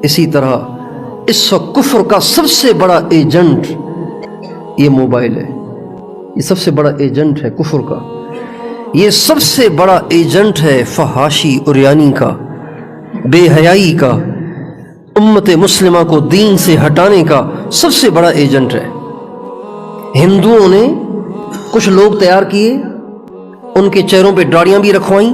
اسی طرح اس وقت کفر کا سب سے بڑا ایجنٹ یہ موبائل ہے. یہ سب سے بڑا ایجنٹ ہے کفر کا. یہ سب سے بڑا ایجنٹ ہے فحاشی عریانی کا، بے حیائی کا، امت مسلمہ کو دین سے ہٹانے کا سب سے بڑا ایجنٹ ہے. ہندوؤں نے کچھ لوگ تیار کیے، ان کے چہروں پہ داڑیاں بھی رکھوائیں،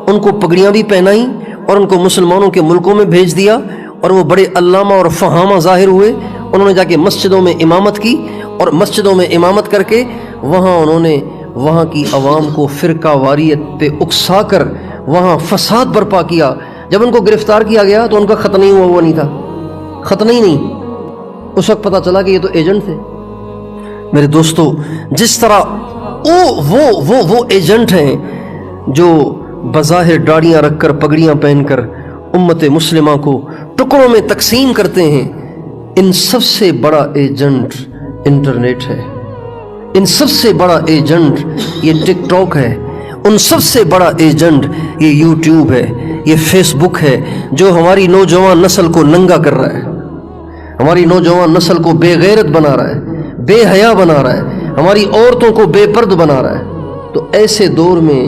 ان کو پگڑیاں بھی پہنائیں اور ان کو مسلمانوں کے ملکوں میں بھیج دیا، اور وہ بڑے علامہ اور فہامہ ظاہر ہوئے. انہوں نے جا کے مسجدوں میں امامت کی، اور مسجدوں میں امامت کر کے انہوں نے وہاں کی عوام کو فرقہ واریت پہ اکسا کر وہاں فساد برپا کیا. جب ان کو گرفتار کیا گیا تو ان کا ختنہ ہی ہوا نہیں تھا، ختنہ ہی نہیں. اس وقت پتہ چلا کہ یہ تو ایجنٹ تھے. میرے دوستو، جس طرح وہ ایجنٹ ہیں جو بظاہر داڑیاں رکھ کر پگڑیاں پہن کر امت مسلمہ کو ٹکڑوں میں تقسیم کرتے ہیں، ان سب سے بڑا ایجنٹ انٹرنیٹ ہے. ان سب سے بڑا ایجنٹ یہ ٹک ٹاک ہے. ان سب سے بڑا ایجنٹ یہ یوٹیوب ہے، یہ فیس بک ہے، جو ہماری نوجوان نسل کو ننگا کر رہا ہے، ہماری نوجوان نسل کو بے غیرت بنا رہا ہے، بے حیا بنا رہا ہے، ہماری عورتوں کو بے پرد بنا رہا ہے. تو ایسے دور میں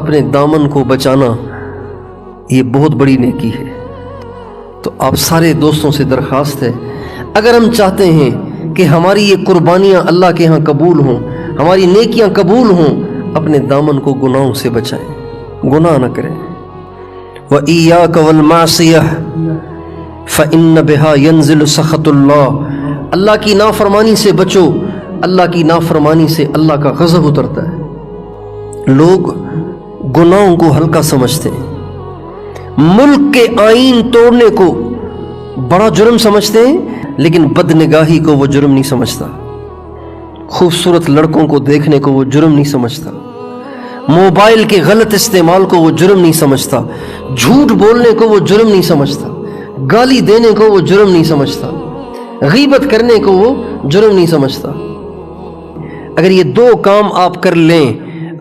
اپنے دامن کو بچانا یہ بہت بڑی نیکی ہے. تو آپ سارے دوستوں سے درخواست ہے، اگر ہم چاہتے ہیں کہ ہماری یہ قربانیاں اللہ کے ہاں قبول ہوں، ہماری نیکیاں قبول ہوں، اپنے دامن کو گناہوں سے بچائیں، گناہ نہ کریں. وَإِيَّاكَ وَالْمَعْصِيَةَ فَإِنَّ بِهَا يَنزِلُ سَخَطُ اللَّهِ. اللہ کی نافرمانی سے بچو، اللہ کی نافرمانی سے اللہ کا غضب اترتا ہے. لوگ گناہوں کو ہلکا سمجھتے ہیں، ملک کے آئین توڑنے کو بڑا جرم سمجھتے ہیں، لیکن بدنگاہی کو وہ جرم نہیں سمجھتا، خوبصورت لڑکوں کو دیکھنے کو وہ جرم نہیں سمجھتا، موبائل کے غلط استعمال کو وہ جرم نہیں سمجھتا، جھوٹ بولنے کو وہ جرم نہیں سمجھتا، گالی دینے کو وہ جرم نہیں سمجھتا، غیبت کرنے کو وہ جرم نہیں سمجھتا. اگر یہ دو کام آپ کر لیں،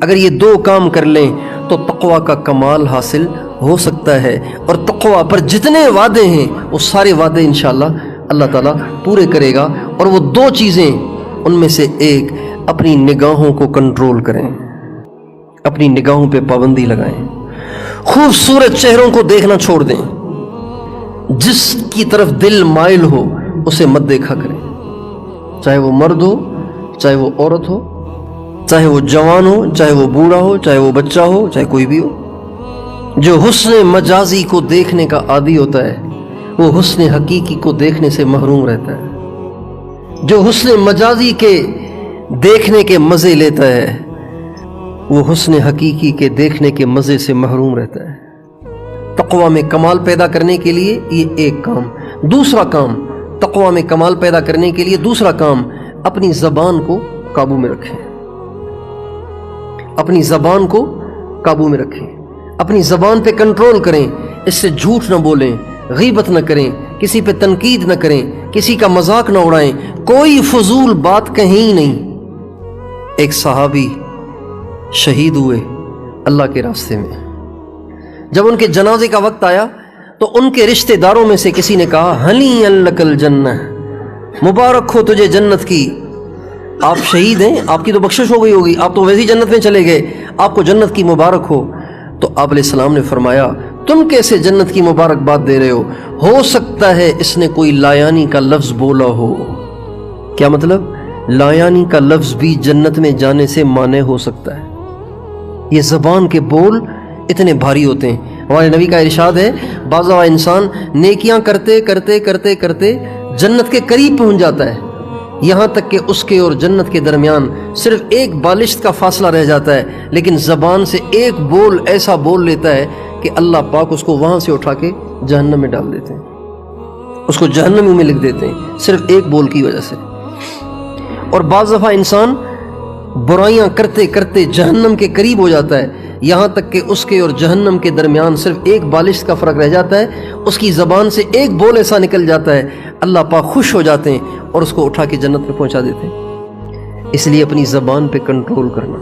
اگر یہ دو کام کر لیں تو تقوی کا کمال حاصل ہو سکتا ہے. اور تقوی پر جتنے وعدے ہیں وہ سارے وعدے انشاءاللہ اللہ تعالیٰ پورے کرے گا. اور وہ دو چیزیں، ان میں سے ایک، اپنی نگاہوں کو کنٹرول کریں، اپنی نگاہوں پہ پابندی لگائیں، خوبصورت چہروں کو دیکھنا چھوڑ دیں، جس کی طرف دل مائل ہو اسے مت دیکھا کریں، چاہے وہ مرد ہو، چاہے وہ عورت ہو، چاہے وہ جوان ہو، چاہے وہ بوڑھا ہو، چاہے وہ بچہ ہو، چاہے کوئی بھی ہو. جو حسن مجازی کو دیکھنے کا عادی ہوتا ہے وہ حسن حقیقی کو دیکھنے سے محروم رہتا ہے. جو حسن مجازی کے دیکھنے کے مزے لیتا ہے وہ حسن حقیقی کے دیکھنے کے مزے سے محروم رہتا ہے. تقوی میں کمال پیدا کرنے کے لیے یہ ایک کام. دوسرا کام، تقوی میں کمال پیدا کرنے کے لیے دوسرا کام، اپنی زبان کو قابو میں رکھیں، اپنی زبان کو قابو میں رکھیں، اپنی زبان پہ کنٹرول کریں. اس سے جھوٹ نہ بولیں، غیبت نہ کریں، کسی پہ تنقید نہ کریں، کسی کا مذاق نہ اڑائیں، کوئی فضول بات کہیں ہی نہیں. ایک صحابی شہید ہوئے اللہ کے راستے میں. جب ان کے جنازے کا وقت آیا تو ان کے رشتہ داروں میں سے کسی نے کہا، ہنی لک الجنہ، مبارک ہو تجھے جنت کی. آپ شہید ہیں، آپ کی تو بخشش ہو گئی ہوگی، آپ تو ویسے ہی جنت میں چلے گئے، آپ کو جنت کی مبارک ہو. تو آپ علیہ السلام نے فرمایا، تم کیسے جنت کی مبارک بات دے رہے ہو سکتا ہے اس نے کوئی لایانی کا لفظ بولا ہو. کیا مطلب؟ لایانی کا لفظ بھی جنت میں جانے سے مانع ہو سکتا ہے. یہ زبان کے بول اتنے بھاری ہوتے ہیں. ہمارے نبی کا ارشاد ہے، بعض اوقات انسان نیکیاں کرتے کرتے کرتے کرتے جنت کے قریب پہنچ جاتا ہے، یہاں تک کہ اس کے اور جنت کے درمیان صرف ایک بالشت کا فاصلہ رہ جاتا ہے، لیکن زبان سے ایک بول ایسا بول لیتا ہے کہ اللہ پاک اس کو وہاں سے اٹھا کے جہنم میں ڈال دیتے ہیں، اس کو جہنم میں لکھ دیتے ہیں صرف ایک بول کی وجہ سے. اور بعض دفعہ انسان برائیاں کرتے کرتے جہنم کے قریب ہو جاتا ہے، یہاں تک کہ اس کے اور جہنم کے درمیان صرف ایک بالشت کا فرق رہ جاتا ہے، اس کی زبان سے ایک بول ایسا نکل جاتا ہے، اللہ پاک خوش ہو جاتے ہیں اور اس کو اٹھا کے جنت میں پہنچا دیتے ہیں. اس لیے اپنی زبان پہ کنٹرول کرنا.